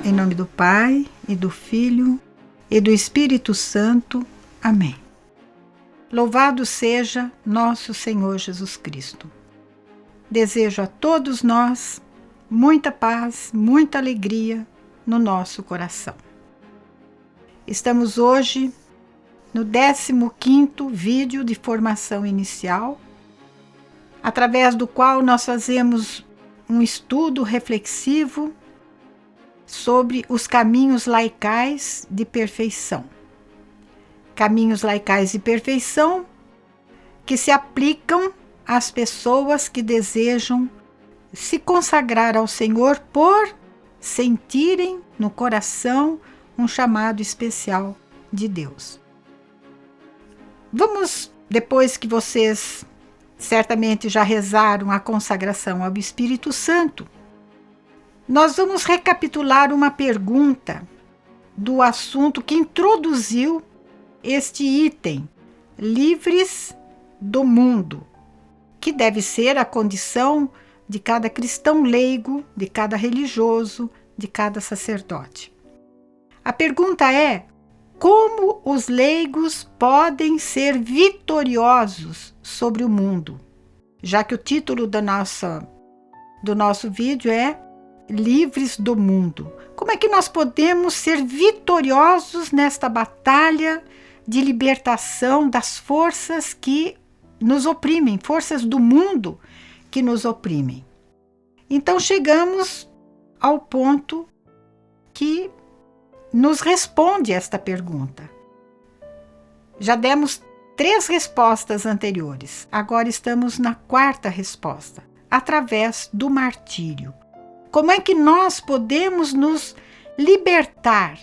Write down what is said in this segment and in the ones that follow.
Em nome do Pai, e do Filho, e do Espírito Santo. Amém. Louvado seja nosso Senhor Jesus Cristo. Desejo a todos nós muita paz, muita alegria no nosso coração. Estamos hoje no 15º vídeo de formação inicial, através do qual nós fazemos um estudo reflexivo sobre os caminhos laicais de perfeição. Caminhos laicais de perfeição que se aplicam às pessoas que desejam se consagrar ao Senhor por sentirem no coração um chamado especial de Deus. Vamos, depois que vocês certamente já rezaram a consagração ao Espírito Santo, nós vamos recapitular uma pergunta do assunto que introduziu este item, livres do mundo, que deve ser a condição de cada cristão leigo, de cada religioso, de cada sacerdote. A pergunta é: como os leigos podem ser vitoriosos sobre o mundo? Já que o título do nosso vídeo é Livres do Mundo. Como é que nós podemos ser vitoriosos nesta batalha de libertação das forças que nos oprimem, forças do mundo que nos oprimem? Então chegamos ao ponto que nos responde esta pergunta. Já demos 3 respostas anteriores, agora estamos na 4ª resposta, através do martírio. Como é que nós podemos nos libertar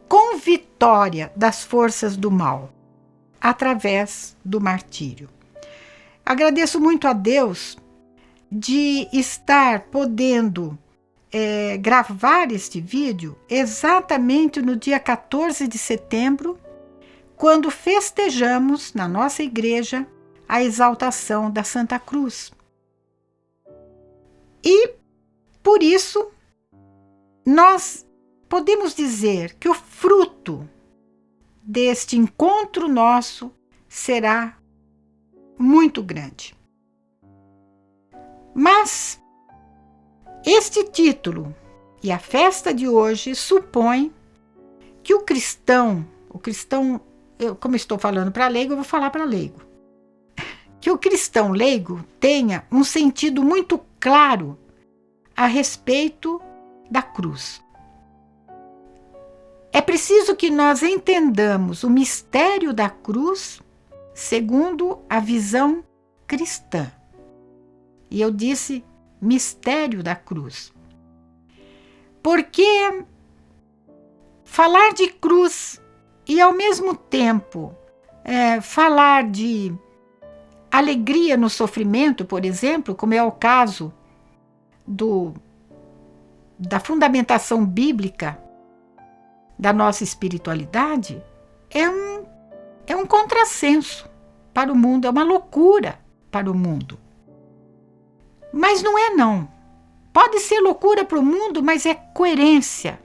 com vitória das forças do mal? Através do martírio. Agradeço muito a Deus de estar podendo gravar este vídeo exatamente no dia 14 de setembro, quando festejamos na nossa igreja a exaltação da Santa Cruz. E por isso, nós podemos dizer que o fruto deste encontro nosso será muito grande. Mas este título e a festa de hoje supõe que o cristão, como estou falando para leigo, eu vou falar para leigo, que o cristão leigo tenha um sentido muito claro a respeito da cruz. É preciso que nós entendamos o mistério da cruz segundo a visão cristã. E eu disse mistério da cruz, porque falar de cruz e ao mesmo tempo falar de alegria no sofrimento, por exemplo, como é o caso da fundamentação bíblica da nossa espiritualidade, é um contrassenso para o mundo, é uma loucura para o mundo. Mas não é não. Pode ser loucura para o mundo, mas é coerência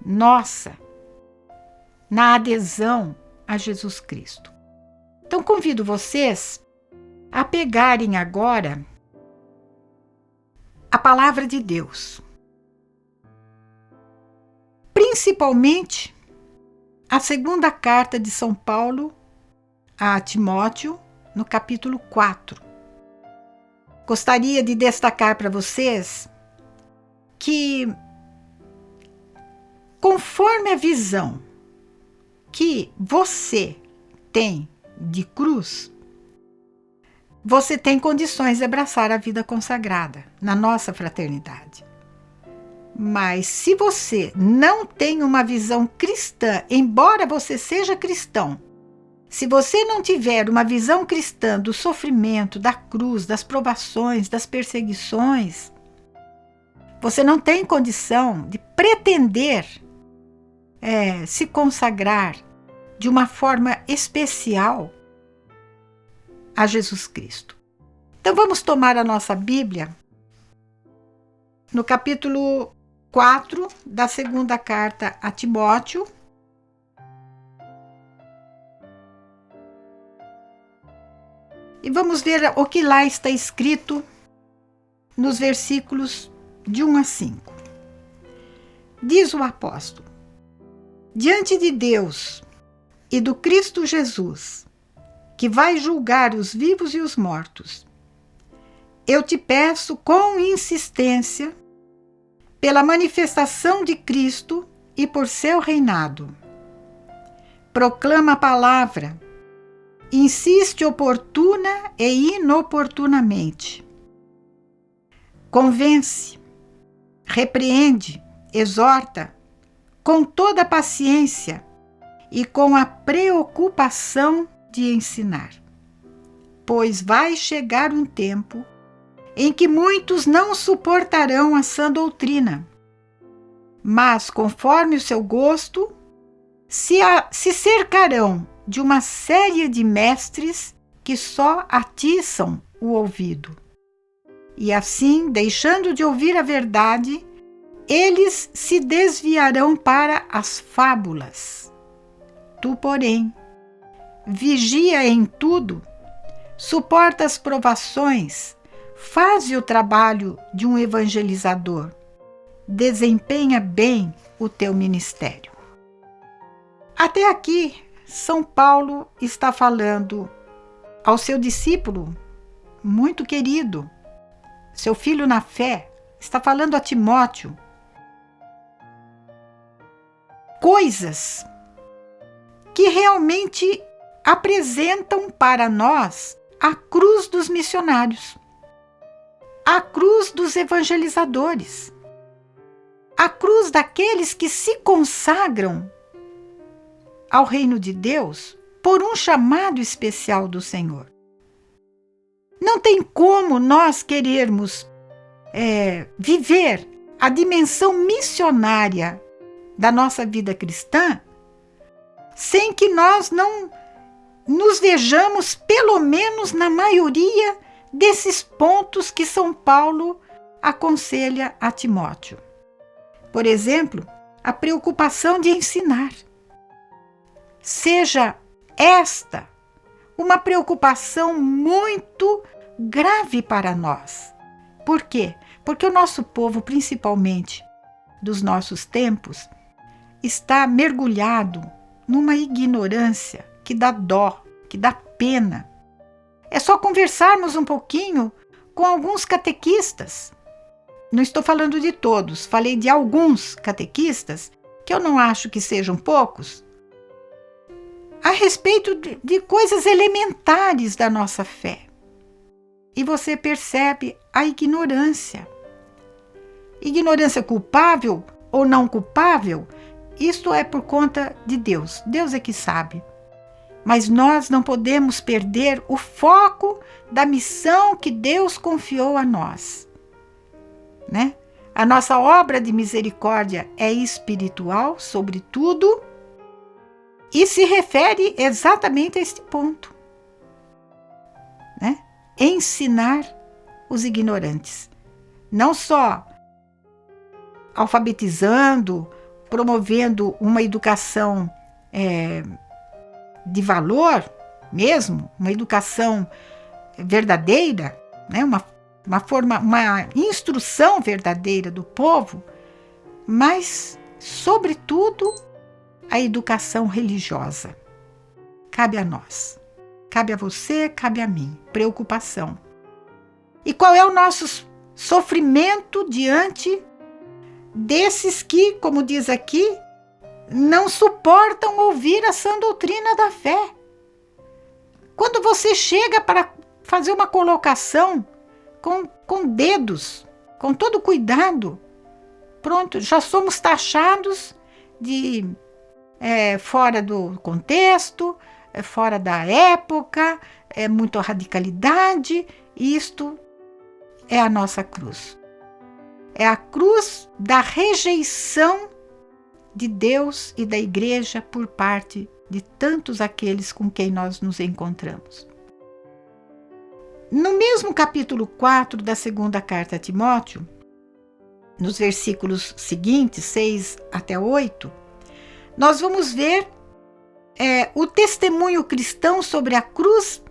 nossa na adesão a Jesus Cristo. Então convido vocês a pegarem agora a palavra de Deus, principalmente a 2ª carta de São Paulo a Timóteo, no capítulo 4. Gostaria de destacar para vocês que, conforme a visão que você tem de cruz, você tem condições de abraçar a vida consagrada na nossa fraternidade. Mas se você não tem uma visão cristã, embora você seja cristão, se você não tiver uma visão cristã do sofrimento, da cruz, das provações, das perseguições, você não tem condição de pretender se consagrar de uma forma especial a Jesus Cristo. Então vamos tomar a nossa Bíblia no capítulo 4 da segunda carta a Timóteo. E vamos ver o que lá está escrito nos versículos de 1 a 5. Diz o apóstolo: diante de Deus e do Cristo Jesus, que vai julgar os vivos e os mortos, eu te peço com insistência, pela manifestação de Cristo e por seu reinado. Proclama a palavra, insiste oportuna e inoportunamente. Convence, repreende, exorta, com toda a paciência e com a preocupação de ensinar. Pois vai chegar um tempo em que muitos não suportarão a sã doutrina, mas, conforme o seu gosto, se cercarão de uma série de mestres que só atiçam o ouvido. E assim, deixando de ouvir a verdade, eles se desviarão para as fábulas. Tu, porém, vigia em tudo, suporta as provações, faze o trabalho de um evangelizador, desempenha bem o teu ministério. Até aqui, São Paulo está falando ao seu discípulo muito querido, seu filho na fé, está falando a Timóteo coisas que realmente apresentam para nós a cruz dos missionários, a cruz dos evangelizadores, a cruz daqueles que se consagram ao reino de Deus por um chamado especial do Senhor. Não tem como nós querermos viver a dimensão missionária da nossa vida cristã sem que nós não nos vejamos, pelo menos na maioria desses pontos que São Paulo aconselha a Timóteo. Por exemplo, a preocupação de ensinar. Seja esta uma preocupação muito grave para nós. Por quê? Porque o nosso povo, principalmente dos nossos tempos, está mergulhado numa ignorância que dá dó, que dá pena. É só conversarmos um pouquinho com alguns catequistas. Não estou falando de todos, falei de alguns catequistas, que eu não acho que sejam poucos, a respeito de coisas elementares da nossa fé. E você percebe a ignorância. Ignorância culpável ou não culpável, isto é por conta de Deus. Deus é que sabe. Mas nós não podemos perder o foco da missão que Deus confiou a nós, né? A nossa obra de misericórdia é espiritual, sobretudo, e se refere exatamente a este ponto, né? Ensinar os ignorantes. Não só alfabetizando, promovendo uma educação de valor mesmo, uma educação verdadeira, né? uma instrução verdadeira do povo, mas, sobretudo, a educação religiosa. Cabe a nós, cabe a você, cabe a mim, preocupação. E qual é o nosso sofrimento diante desses que, como diz aqui, não suportam ouvir a sã doutrina da fé? Quando você chega para fazer uma colocação com dedos, com todo cuidado, pronto, já somos taxados de fora do contexto, fora da época, muita radicalidade. Isto é a nossa cruz. É a cruz da rejeição de Deus e da Igreja por parte de tantos aqueles com quem nós nos encontramos. No mesmo capítulo 4 da segunda carta a Timóteo, nos versículos seguintes, 6 até 8, nós vamos ver o testemunho cristão sobre a cruz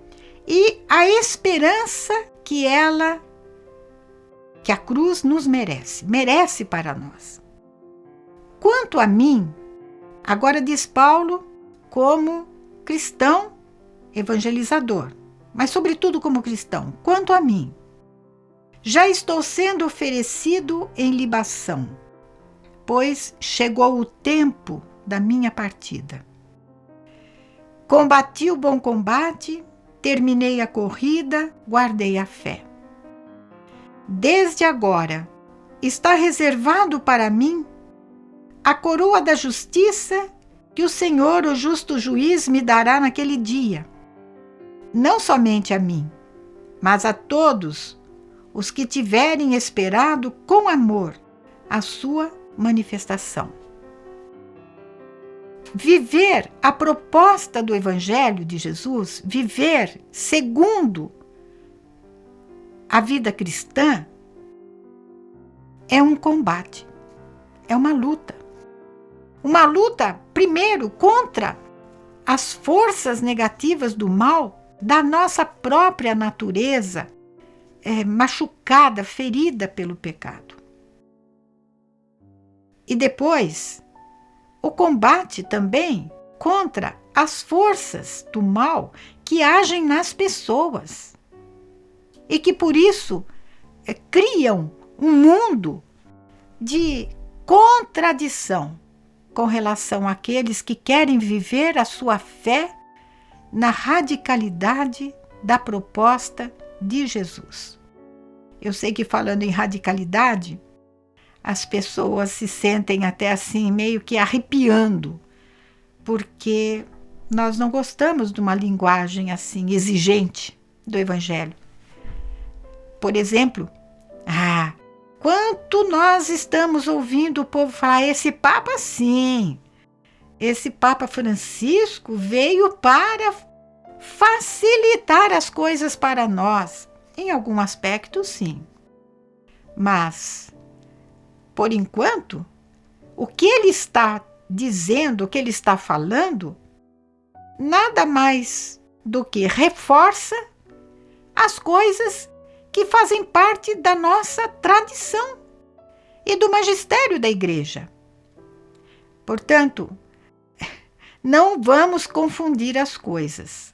e a esperança que a cruz nos merece para nós. Quanto a mim, agora diz Paulo como cristão evangelizador, mas sobretudo como cristão, quanto a mim, já estou sendo oferecido em libação, pois chegou o tempo da minha partida. Combati o bom combate, terminei a corrida, guardei a fé. Desde agora está reservado para mim a coroa da justiça que o Senhor, o justo juiz, me dará naquele dia. Não somente a mim, mas a todos os que tiverem esperado com amor a sua manifestação. Viver a proposta do Evangelho de Jesus, viver segundo a vida cristã, é um combate, é uma luta. Uma luta, primeiro, contra as forças negativas do mal da nossa própria natureza, machucada, ferida pelo pecado. E depois, o combate também contra as forças do mal que agem nas pessoas e que, por isso, criam um mundo de contradição com relação àqueles que querem viver a sua fé na radicalidade da proposta de Jesus. Eu sei que, falando em radicalidade, as pessoas se sentem até assim meio que arrepiando, porque nós não gostamos de uma linguagem assim exigente do Evangelho. Por exemplo, quanto nós estamos ouvindo o povo falar, esse Papa sim, esse Papa Francisco veio para facilitar as coisas para nós. Em algum aspecto, sim. Mas, por enquanto, o que ele está dizendo, o que ele está falando, nada mais do que reforça as coisas que fazem parte da nossa tradição e do magistério da Igreja. Portanto, não vamos confundir as coisas.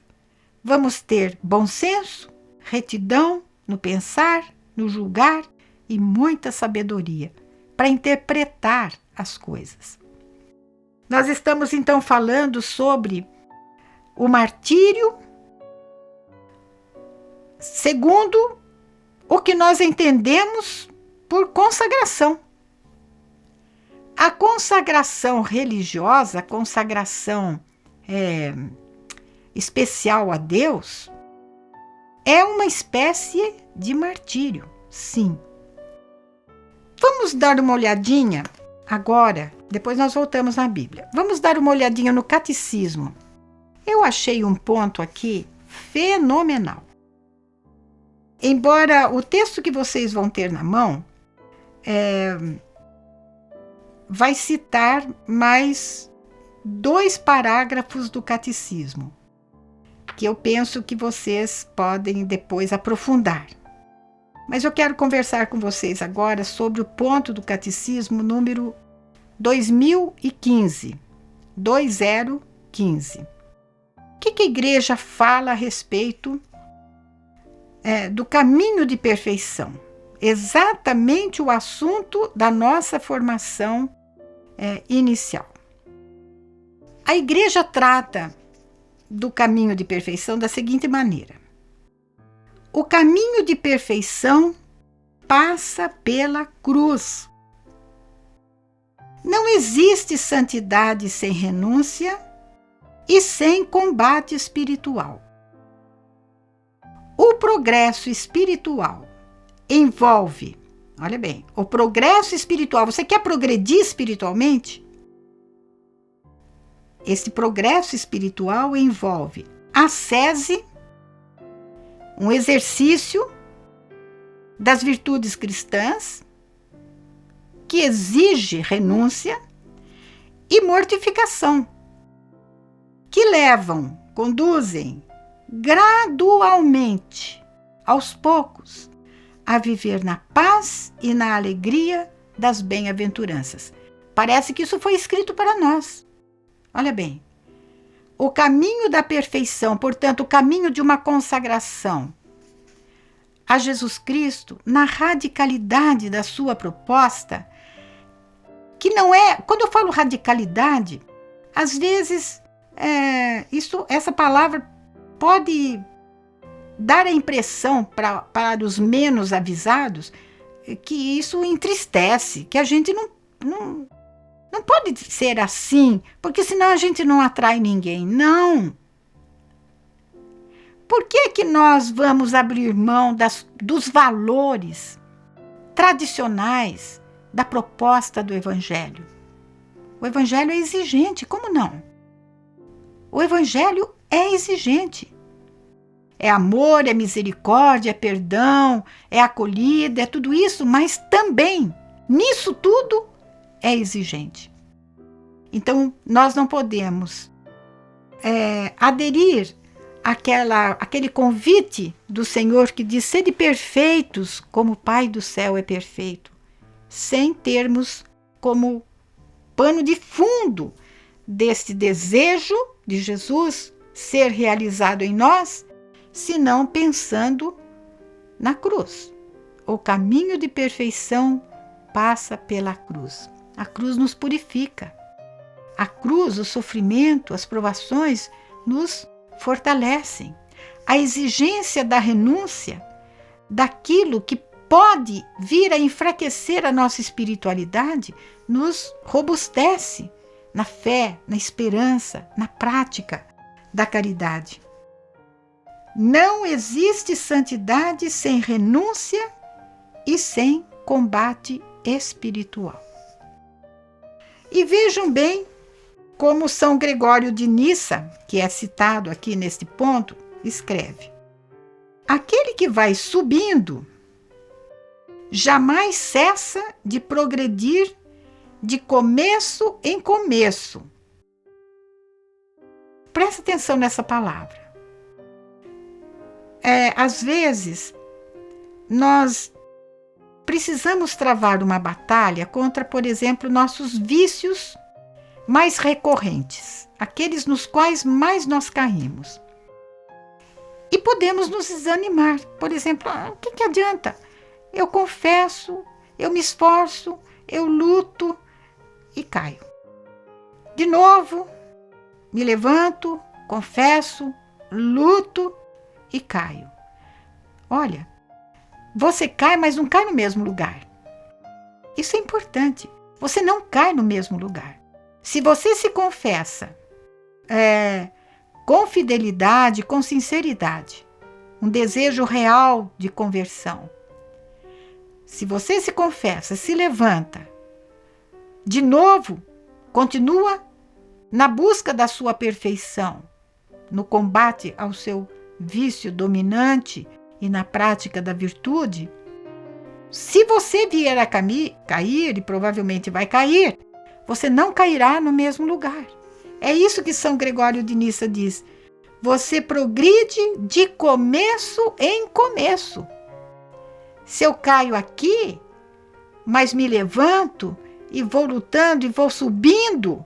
Vamos ter bom senso, retidão no pensar, no julgar e muita sabedoria para interpretar as coisas. Nós estamos então falando sobre o martírio segundo o que nós entendemos por consagração. A consagração religiosa, a consagração especial a Deus, é uma espécie de martírio, sim. Vamos dar uma olhadinha agora, depois nós voltamos na Bíblia. Vamos dar uma olhadinha no Catecismo. Eu achei um ponto aqui fenomenal. Embora o texto que vocês vão ter na mão vai citar mais 2 parágrafos do Catecismo, que eu penso que vocês podem depois aprofundar. Mas eu quero conversar com vocês agora sobre o ponto do Catecismo número 2015, 2015. O que a Igreja fala a respeito do caminho de perfeição? Exatamente o assunto da nossa formação inicial. A Igreja trata do caminho de perfeição da seguinte maneira: o caminho de perfeição passa pela cruz. Não existe santidade sem renúncia e sem combate espiritual. O progresso espiritual envolve, olha bem, o progresso espiritual. Você quer progredir espiritualmente? Esse progresso espiritual envolve ascese, um exercício das virtudes cristãs, que exige renúncia, e mortificação, que conduzem gradualmente, aos poucos, a viver na paz e na alegria das bem-aventuranças. Parece que isso foi escrito para nós. Olha bem, o caminho da perfeição, portanto, o caminho de uma consagração a Jesus Cristo, na radicalidade da sua proposta, que não é, quando eu falo radicalidade, às vezes essa palavra pode dar a impressão para os menos avisados que isso entristece, que a gente não pode ser assim, porque senão a gente não atrai ninguém. Não! Por que nós vamos abrir mão dos valores tradicionais da proposta do Evangelho? O Evangelho é exigente, como não? O Evangelho é exigente. É amor, é misericórdia, é perdão, é acolhida, é tudo isso, mas também, nisso tudo, é exigente. Então, nós não podemos aderir àquele convite do Senhor que diz: sede perfeitos como o Pai do céu é perfeito, sem termos como pano de fundo desse desejo de Jesus ser realizado em nós, senão pensando na cruz. O caminho de perfeição passa pela cruz. A cruz nos purifica. A cruz, o sofrimento, as provações nos fortalecem. A exigência da renúncia daquilo que pode vir a enfraquecer a nossa espiritualidade nos robustece na fé, na esperança, na prática da caridade. Não existe santidade sem renúncia e sem combate espiritual. E vejam bem como São Gregório de Nissa, que é citado aqui neste ponto, escreve: aquele que vai subindo jamais cessa de progredir de começo em começo. Presta atenção nessa palavra. Às vezes, nós precisamos travar uma batalha contra, por exemplo, nossos vícios mais recorrentes, aqueles nos quais mais nós caímos. E podemos nos desanimar. Por exemplo, o que adianta? Eu confesso, eu me esforço, eu luto e caio. De novo, me levanto, confesso, luto e caio. Olha, você cai, mas não cai no mesmo lugar. Isso é importante. Você não cai no mesmo lugar. Se você se confessa com fidelidade, com sinceridade, um desejo real de conversão, se você se confessa, se levanta, de novo, continua na busca da sua perfeição, no combate ao seu vício dominante e na prática da virtude, se você vier a cair, e provavelmente vai cair, você não cairá no mesmo lugar. É isso que São Gregório de Nissa diz. Você progride de começo em começo. Se eu caio aqui, mas me levanto e vou lutando e vou subindo,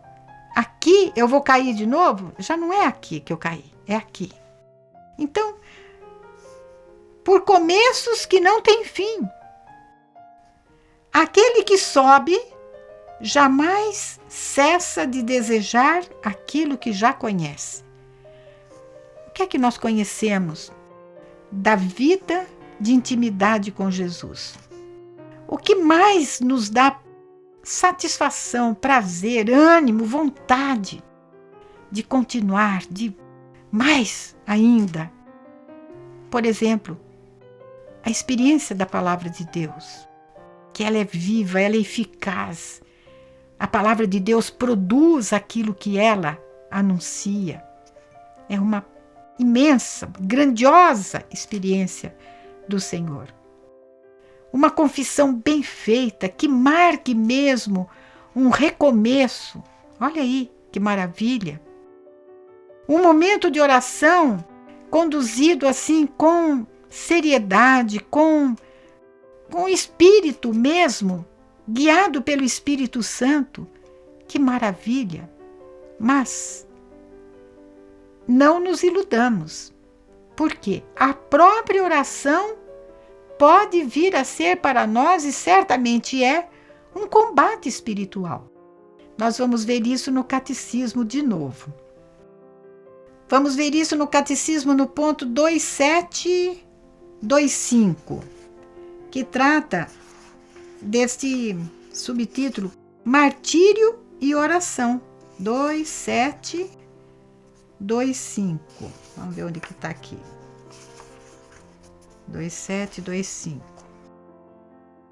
aqui eu vou cair de novo? Já não é aqui que eu caí, é aqui. Então, por começos que não têm fim. Aquele que sobe jamais cessa de desejar aquilo que já conhece. O que é que nós conhecemos da vida de intimidade com Jesus? O que mais nos dá satisfação, prazer, ânimo, vontade de continuar, de mais ainda? Por exemplo, a experiência da palavra de Deus, que ela é viva, ela é eficaz. A palavra de Deus produz aquilo que ela anuncia. É uma imensa, grandiosa experiência do Senhor. Uma confissão bem feita, que marque mesmo um recomeço. Olha aí, que maravilha! Um momento de oração conduzido assim com seriedade, com espírito mesmo, guiado pelo Espírito Santo. Que maravilha! Mas não nos iludamos, porque a própria oração pode vir a ser para nós, e certamente é, um combate espiritual. Nós vamos ver isso no catecismo de novo. Vamos ver isso no catecismo no ponto 2725, que trata deste subtítulo Martírio e Oração. 2725. Vamos ver onde que está aqui. 2725.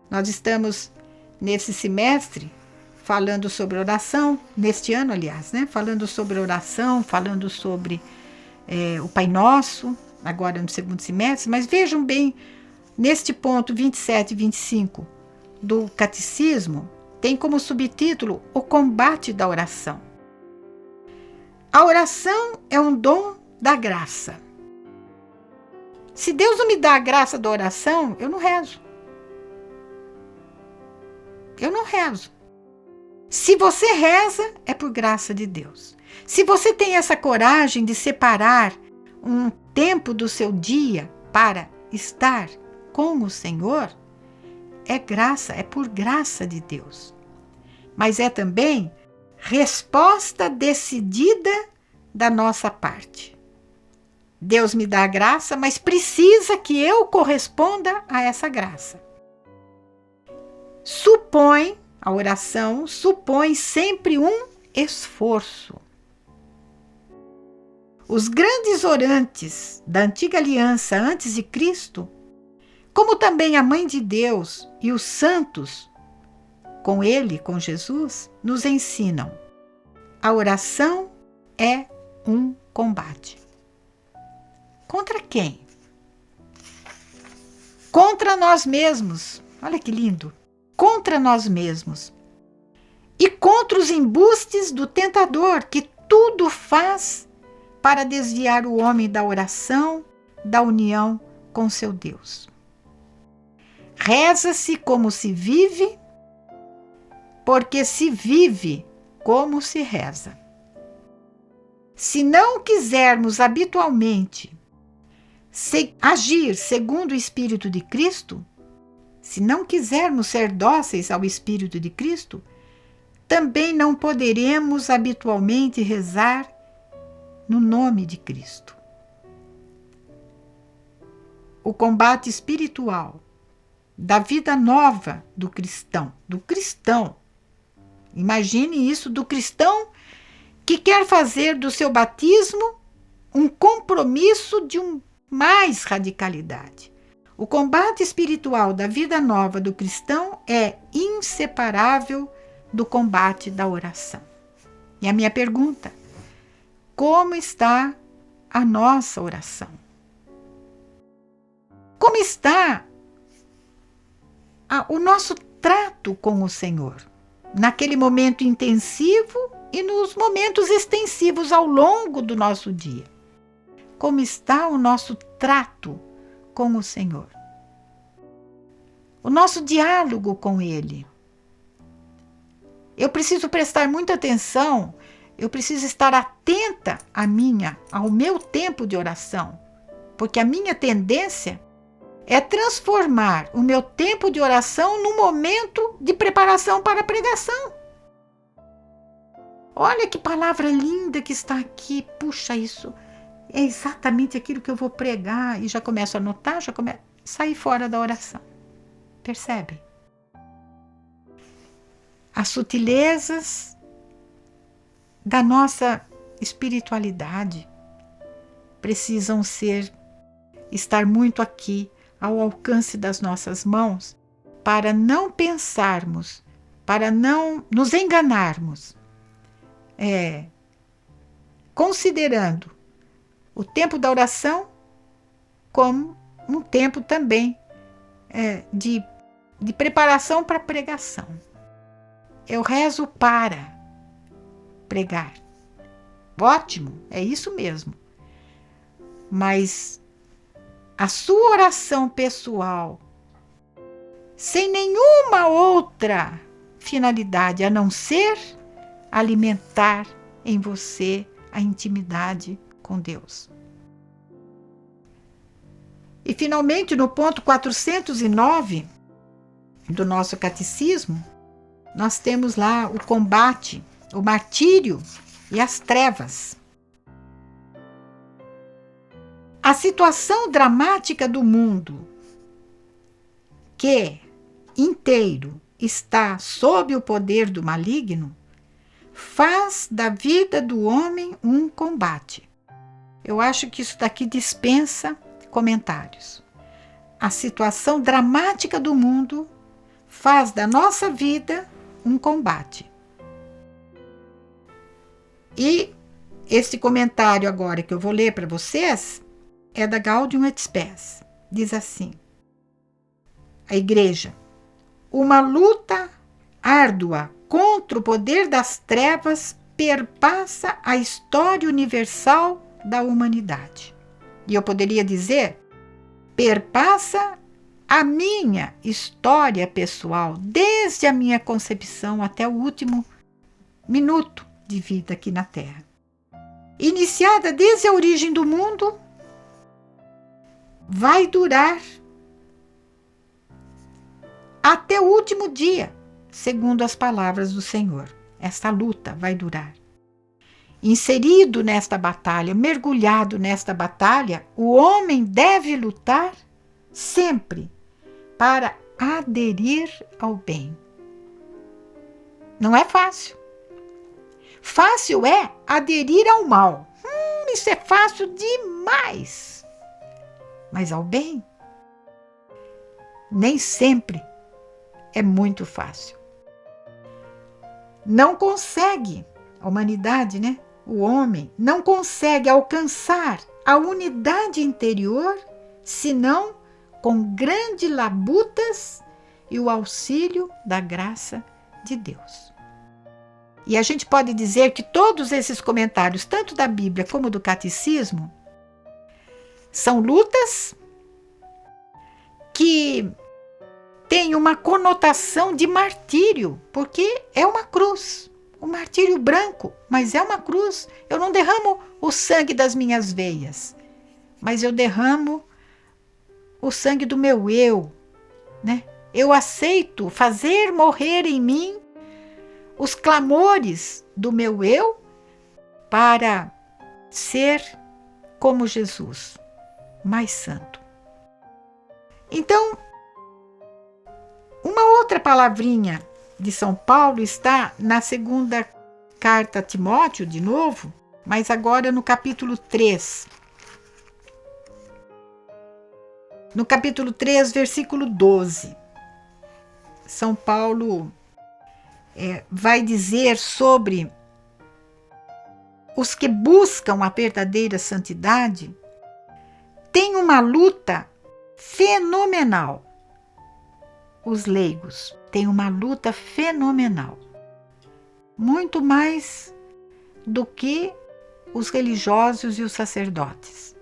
Nós estamos nesse semestre falando sobre oração, neste ano, aliás, né? Falando sobre oração, falando sobre o Pai Nosso, agora no segundo semestre, mas vejam bem, neste ponto 27 e 25 do Catecismo, tem como subtítulo o combate da oração. A oração é um dom da graça. Se Deus não me dá a graça da oração, eu não rezo. Eu não rezo. Se você reza, é por graça de Deus. Se você tem essa coragem de separar um tempo do seu dia para estar com o Senhor, é graça, é por graça de Deus. Mas é também resposta decidida da nossa parte. Deus me dá a graça, mas precisa que eu corresponda a essa graça. A oração supõe sempre um esforço. Os grandes orantes da antiga aliança antes de Cristo, como também a Mãe de Deus e os santos, com ele, com Jesus, nos ensinam. A oração é um combate. Contra quem? Contra nós mesmos. Olha que lindo. Contra nós mesmos. E contra os embustes do tentador, que tudo faz para desviar o homem da oração, da união com seu Deus. Reza-se como se vive, porque se vive como se reza. Se não quisermos habitualmente agir segundo o Espírito de Cristo, se não quisermos ser dóceis ao Espírito de Cristo, também não poderemos habitualmente rezar no nome de Cristo. O combate espiritual da vida nova do cristão. Imagine isso, do cristão que quer fazer do seu batismo um compromisso de mais radicalidade. O combate espiritual da vida nova do cristão é inseparável do combate da oração. E a minha pergunta: como está a nossa oração? Como está o nosso trato com o Senhor? Naquele momento intensivo e nos momentos extensivos ao longo do nosso dia. Como está o nosso trato com o Senhor? O nosso diálogo com Ele. Eu preciso prestar muita atenção, eu preciso estar atenta ao meu tempo de oração, porque a minha tendência é transformar o meu tempo de oração num momento de preparação para a pregação. Olha que palavra linda que está aqui, puxa, isso é exatamente aquilo que eu vou pregar, e já começo a anotar, já começo a sair fora da oração. Percebe? As sutilezas da nossa espiritualidade precisam estar muito aqui, ao alcance das nossas mãos, para não pensarmos, para não nos enganarmos. considerando o tempo da oração como um tempo também de preparação para a pregação. Eu rezo para pregar. Ótimo, é isso mesmo. Mas a sua oração pessoal, sem nenhuma outra finalidade a não ser alimentar em você a intimidade com Deus. E finalmente, no ponto 409 do nosso catecismo, nós temos lá o combate, o martírio e as trevas. A situação dramática do mundo, que inteiro está sob o poder do maligno, faz da vida do homem um combate. Eu acho que isso daqui dispensa comentários. A situação dramática do mundo faz da nossa vida um combate. E esse comentário agora que eu vou ler para vocês é da Gaudium et Spes. Diz assim: a Igreja, uma luta árdua contra o poder das trevas perpassa a história universal da humanidade. E eu poderia dizer, perpassa a minha história pessoal, desde a minha concepção até o último minuto de vida aqui na Terra. Iniciada desde a origem do mundo, vai durar até o último dia, segundo as palavras do Senhor. Esta luta vai durar. Inserido nesta batalha, mergulhado nesta batalha, o homem deve lutar sempre para aderir ao bem. Não é fácil. Fácil é aderir ao mal. Isso é fácil demais. Mas ao bem, nem sempre é muito fácil. Não consegue, a humanidade, né? O homem não consegue alcançar a unidade interior senão com grandes labutas e o auxílio da graça de Deus. E a gente pode dizer que todos esses comentários, tanto da Bíblia como do Catecismo, são lutas que têm uma conotação de martírio, porque é uma cruz. O martírio branco, mas é uma cruz. Eu não derramo o sangue das minhas veias, mas eu derramo o sangue do meu eu, né? Eu aceito fazer morrer em mim os clamores do meu eu para ser como Jesus, mais santo. Então, uma outra palavrinha de São Paulo está na segunda carta a Timóteo, de novo, mas agora no capítulo 3. No capítulo 3, versículo 12, São Paulo vai dizer sobre os que buscam a verdadeira santidade, tem uma luta fenomenal. Os leigos têm uma luta fenomenal, muito mais do que os religiosos e os sacerdotes.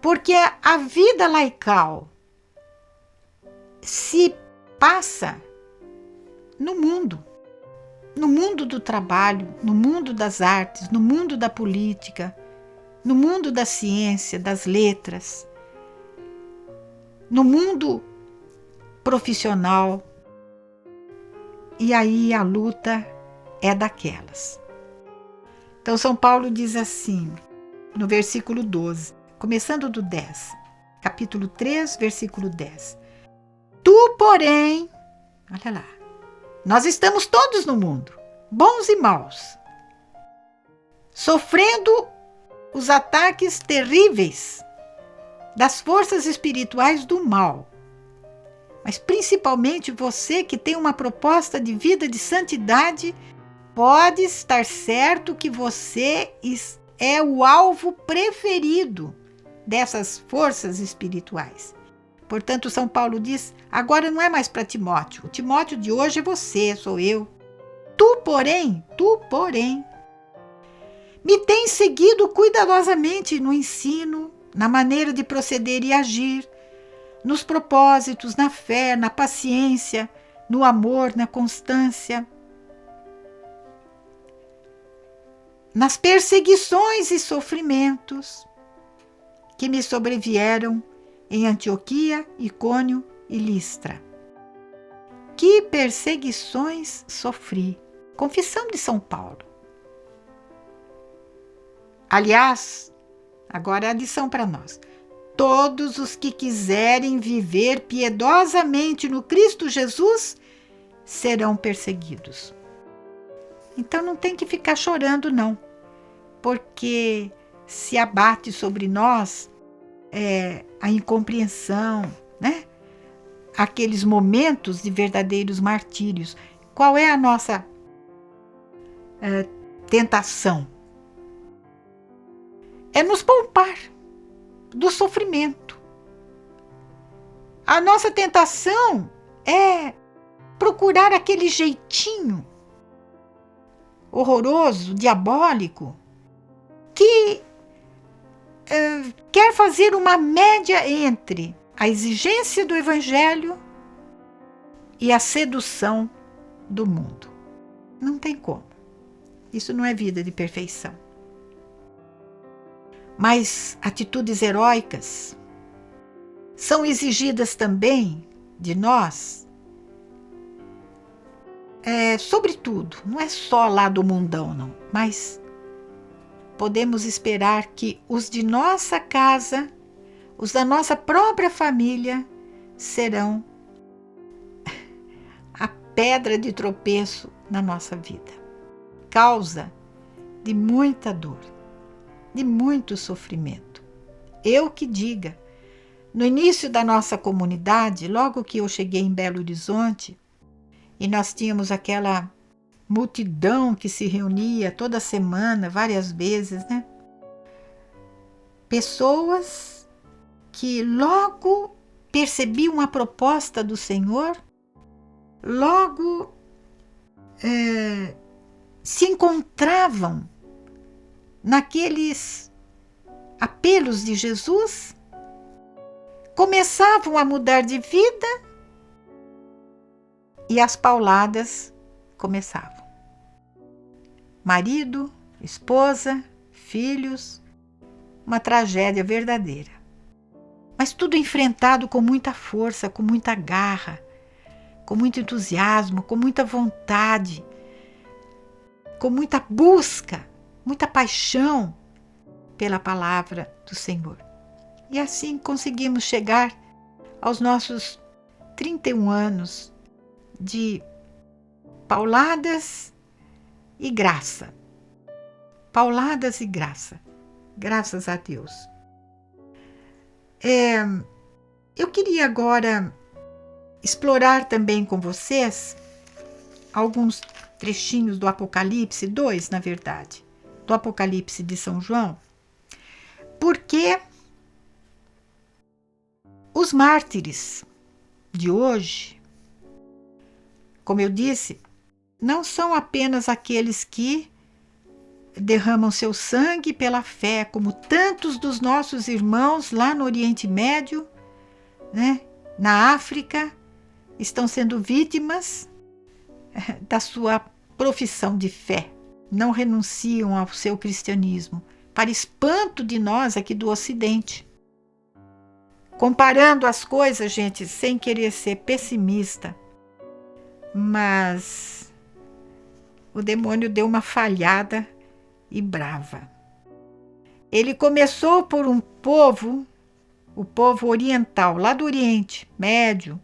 Porque a vida laical se passa no mundo do trabalho, no mundo das artes, no mundo da política, no mundo da ciência, das letras, no mundo profissional. E aí a luta é daquelas. Então São Paulo diz assim, no versículo 12, começando do 10, capítulo 3, versículo 10. Tu, porém, olha lá, nós estamos todos no mundo, bons e maus, sofrendo os ataques terríveis das forças espirituais do mal. Mas principalmente você que tem uma proposta de vida de santidade pode estar certo que você é o alvo preferido dessas forças espirituais. Portanto, São Paulo diz, agora não é mais para Timóteo. O Timóteo de hoje é você, sou eu. Tu, porém, me tens seguido cuidadosamente no ensino, na maneira de proceder e agir, nos propósitos, na fé, na paciência, no amor, na constância, nas perseguições e sofrimentos que me sobrevieram em Antioquia, Icônio e Listra. Que perseguições sofri. Confissão de São Paulo. Aliás, agora a lição para nós. Todos os que quiserem viver piedosamente no Cristo Jesus serão perseguidos. Então não tem que ficar chorando, não, porque se abate sobre nós a incompreensão, né? Aqueles momentos de verdadeiros martírios. Qual é a nossa tentação? É nos poupar do sofrimento. A nossa tentação é procurar aquele jeitinho horroroso, diabólico, que quer fazer uma média entre a exigência do Evangelho e a sedução do mundo. Não tem como. Isso não é vida de perfeição. Mas atitudes heróicas são exigidas também de nós, sobretudo, não é só lá do mundão, não, mas podemos esperar que os de nossa casa, os da nossa própria família, serão a pedra de tropeço na nossa vida, causa de muita dor, de muito sofrimento. Eu que diga, no início da nossa comunidade, logo que eu cheguei em Belo Horizonte, e nós tínhamos aquela multidão que se reunia toda semana, várias vezes, né? Pessoas que logo percebiam a proposta do Senhor, logo se encontravam naqueles apelos de Jesus, começavam a mudar de vida e as pauladas começavam. Marido, esposa, filhos, uma tragédia verdadeira. Mas tudo enfrentado com muita força, com muita garra, com muito entusiasmo, com muita vontade, com muita busca, muita paixão pela palavra do Senhor. E assim conseguimos chegar aos nossos 31 anos de pauladas e graça. Pauladas e graça. Graças a Deus. Eu queria agora explorar também com vocês alguns trechinhos do Apocalipse, 2, na verdade, do Apocalipse de São João, porque os mártires de hoje, como eu disse, não são apenas aqueles que derramam seu sangue pela fé, como tantos dos nossos irmãos lá no Oriente Médio, né, na África, estão sendo vítimas da sua profissão de fé. Não renunciam ao seu cristianismo, para espanto de nós aqui do Ocidente. Comparando as coisas, gente, sem querer ser pessimista, mas o demônio deu uma falhada e brava. Ele começou por um povo, o povo oriental, lá do Oriente Médio,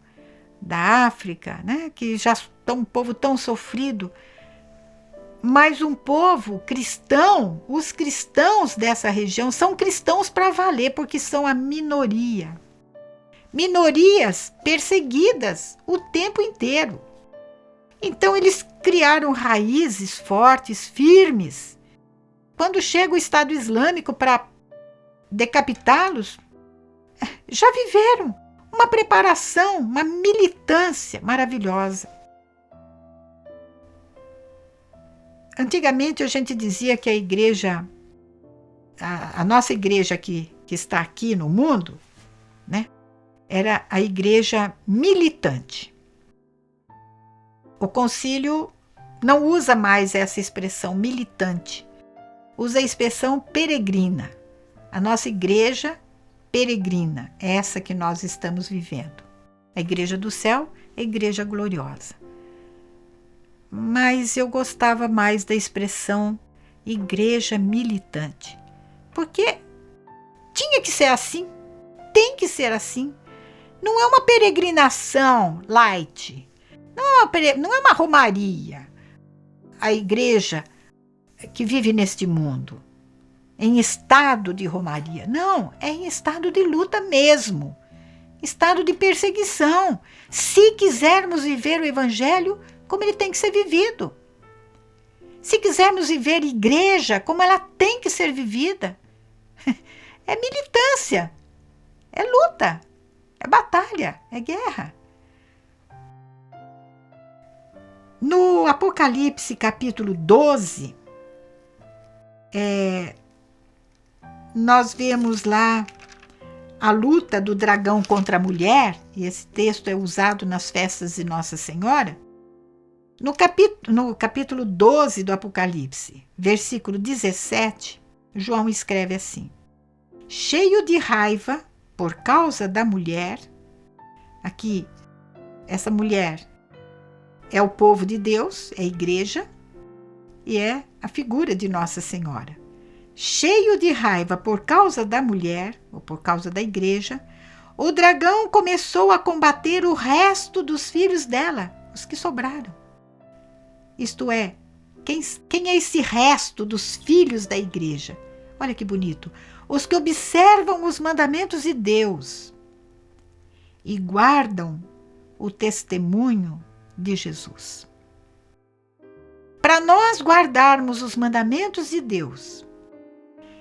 da África, né, que já é um povo tão sofrido, mas um povo cristão. Os cristãos dessa região são cristãos para valer, porque são a minoria. Minorias perseguidas o tempo inteiro. Então eles criaram raízes fortes, firmes. Quando chega o Estado Islâmico para decapitá-los, já viveram uma preparação, uma militância maravilhosa. Antigamente a gente dizia que a igreja, a nossa igreja que está aqui no mundo, né, era a igreja militante. O concílio não usa mais essa expressão militante, usa a expressão peregrina. A nossa igreja peregrina, é essa que nós estamos vivendo. A igreja do céu é a igreja gloriosa. Mas eu gostava mais da expressão igreja militante, porque tinha que ser assim, tem que ser assim. Não é uma peregrinação light, não é uma romaria. A igreja que vive neste mundo, em estado de romaria. Não, é em estado de luta mesmo, estado de perseguição. Se quisermos viver o evangelho como ele tem que ser vivido. Se quisermos viver igreja como ela tem que ser vivida, é militância, é luta, é batalha, é guerra. No Apocalipse capítulo 12, nós vemos lá a luta do dragão contra a mulher, e esse texto é usado nas festas de Nossa Senhora. No capítulo 12 do Apocalipse, versículo 17, João escreve assim: cheio de raiva por causa da mulher, aqui, essa mulher é o povo de Deus, é a igreja, e é a figura de Nossa Senhora. Cheio de raiva por causa da mulher, ou por causa da igreja, o dragão começou a combater o resto dos filhos dela, os que sobraram. Isto é, quem é esse resto dos filhos da igreja? Olha que bonito. Os que observam os mandamentos de Deus e guardam o testemunho de Jesus. Para nós guardarmos os mandamentos de Deus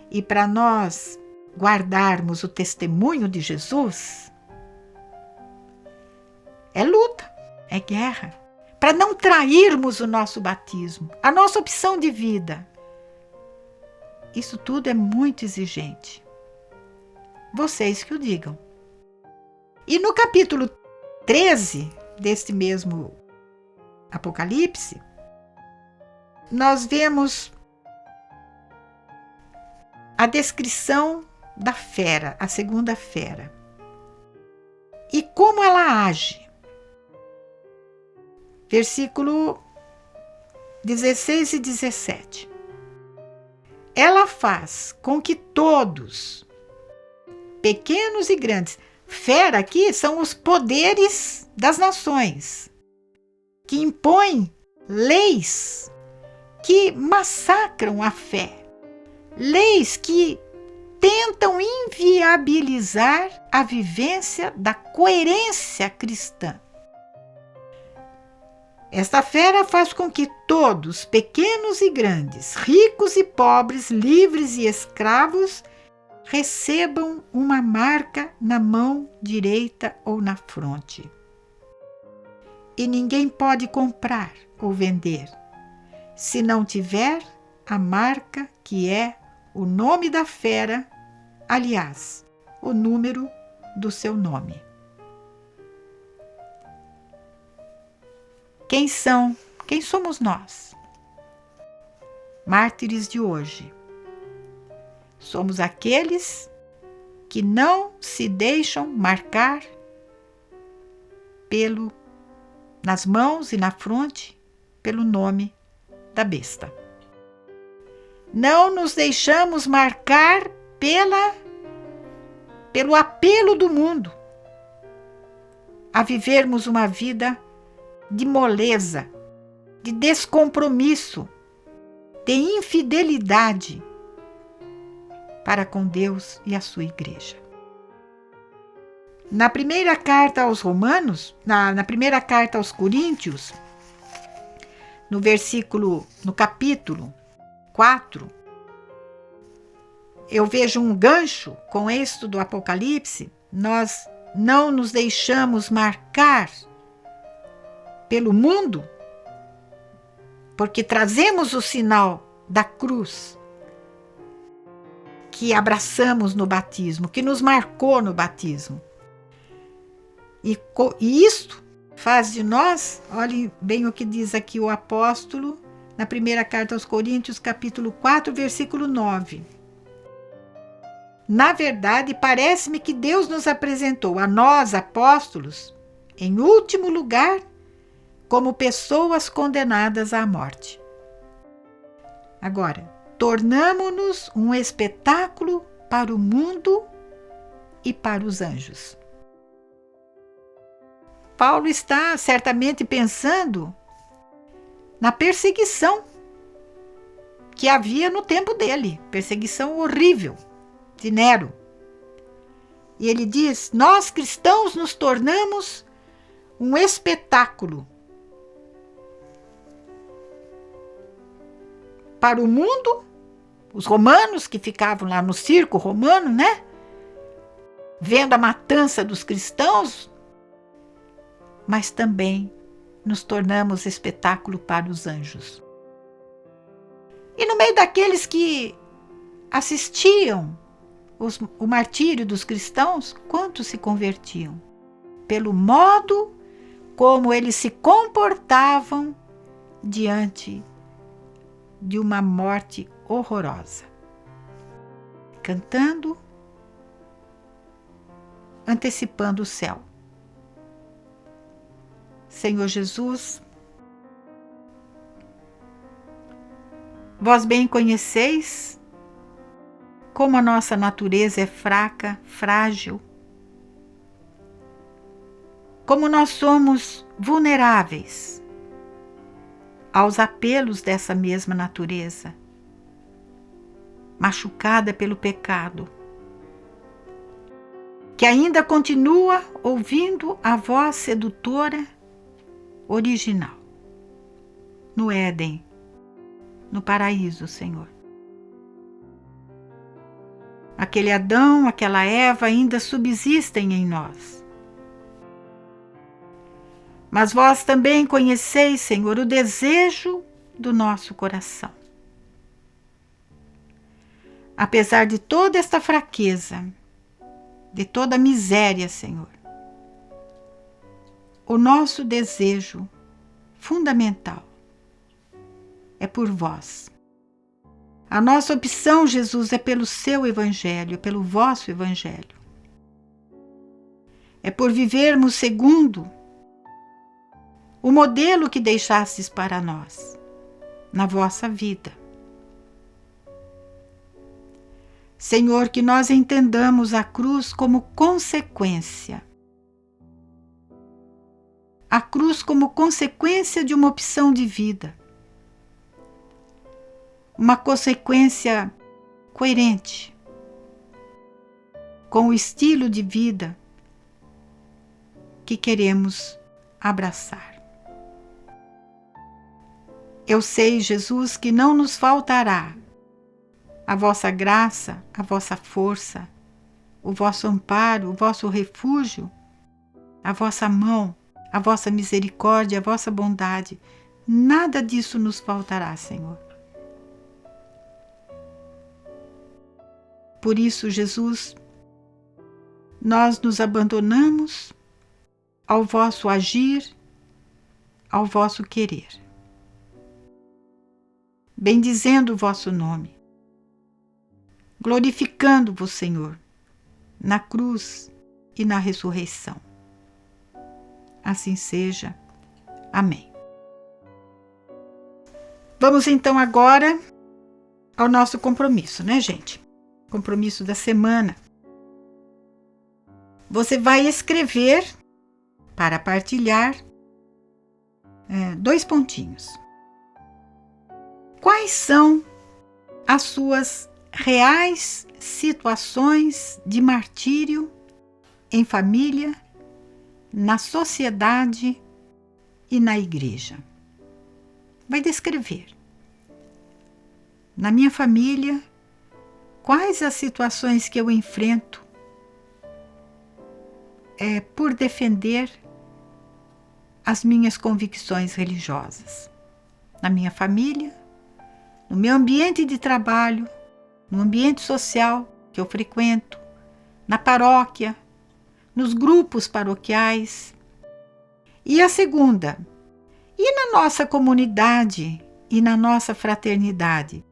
e para nós guardarmos o testemunho de Jesus, é luta, é guerra. Para não trairmos o nosso batismo, a nossa opção de vida. Isso tudo é muito exigente. Vocês que o digam. E no capítulo 13 deste mesmo Apocalipse, nós vemos a descrição da fera, a segunda fera. E como ela age. Versículo 16 e 17. Ela faz com que todos, pequenos e grandes, fera aqui são os poderes das nações, que impõem leis que massacram a fé, leis que tentam inviabilizar a vivência da coerência cristã. Esta fera faz com que todos, pequenos e grandes, ricos e pobres, livres e escravos, recebam uma marca na mão direita ou na fronte. E ninguém pode comprar ou vender, se não tiver a marca que é o nome da fera, aliás, o número do seu nome. Quem somos nós? Mártires de hoje. Somos aqueles que não se deixam marcar nas mãos e na fronte pelo nome da besta. Não nos deixamos marcar pelo apelo do mundo a vivermos uma vida de moleza, de descompromisso, de infidelidade para com Deus e a sua igreja. Na primeira carta aos Romanos, na primeira carta aos Coríntios, no capítulo 4, eu vejo um gancho com êxito do Apocalipse. Nós não nos deixamos marcar pelo mundo, porque trazemos o sinal da cruz que abraçamos no batismo, que nos marcou no batismo. E isto faz de nós, olhem bem o que diz aqui o apóstolo na primeira carta aos Coríntios, capítulo 4, versículo 9. Na verdade, parece-me que Deus nos apresentou a nós, apóstolos, em último lugar, como pessoas condenadas à morte. Agora, tornamo-nos um espetáculo para o mundo e para os anjos. Paulo está certamente pensando na perseguição que havia no tempo dele, perseguição horrível de Nero. E ele diz: nós cristãos nos tornamos um espetáculo para o mundo, os romanos que ficavam lá no circo romano, né? Vendo a matança dos cristãos, mas também nos tornamos espetáculo para os anjos. E no meio daqueles que assistiam o martírio dos cristãos, quantos se convertiam? Pelo modo como eles se comportavam diante de uma morte horrorosa. Cantando, antecipando o céu. Senhor Jesus, vós bem conheceis como a nossa natureza é fraca, frágil, como nós somos vulneráveis aos apelos dessa mesma natureza, machucada pelo pecado, que ainda continua ouvindo a voz sedutora original, no Éden, no paraíso, Senhor. Aquele Adão, aquela Eva ainda subsistem em nós. Mas vós também conheceis, Senhor, o desejo do nosso coração. Apesar de toda esta fraqueza, de toda a miséria, Senhor, o nosso desejo fundamental é por vós. A nossa opção, Jesus, é pelo seu evangelho, é pelo vosso evangelho. É por vivermos segundo o modelo que deixastes para nós, na vossa vida. Senhor, que nós entendamos a cruz como consequência. A cruz como consequência de uma opção de vida. Uma consequência coerente com o estilo de vida que queremos abraçar. Eu sei, Jesus, que não nos faltará a vossa graça, a vossa força, o vosso amparo, o vosso refúgio, a vossa mão, a vossa misericórdia, a vossa bondade. Nada disso nos faltará, Senhor. Por isso, Jesus, nós nos abandonamos ao vosso agir, ao vosso querer, bendizendo o vosso nome, glorificando-vos, Senhor, na cruz e na ressurreição. Assim seja. Amém. Vamos então agora ao nosso compromisso, né, gente? Compromisso da semana. Você vai escrever para partilhar 2 pontinhos. Quais são as suas reais situações de martírio em família, na sociedade e na igreja? vai descrever. Na minha família, quais as situações que eu enfrento por defender as minhas convicções religiosas. Na minha família, no meu ambiente de trabalho, no ambiente social que eu frequento, na paróquia, nos grupos paroquiais. E a segunda, e na nossa comunidade e na nossa fraternidade,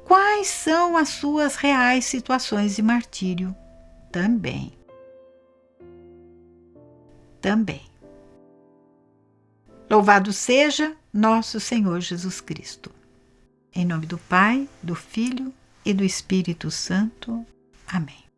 quais são as suas reais situações de martírio também. Louvado seja nosso Senhor Jesus Cristo. Em nome do Pai, do Filho e do Espírito Santo. Amém.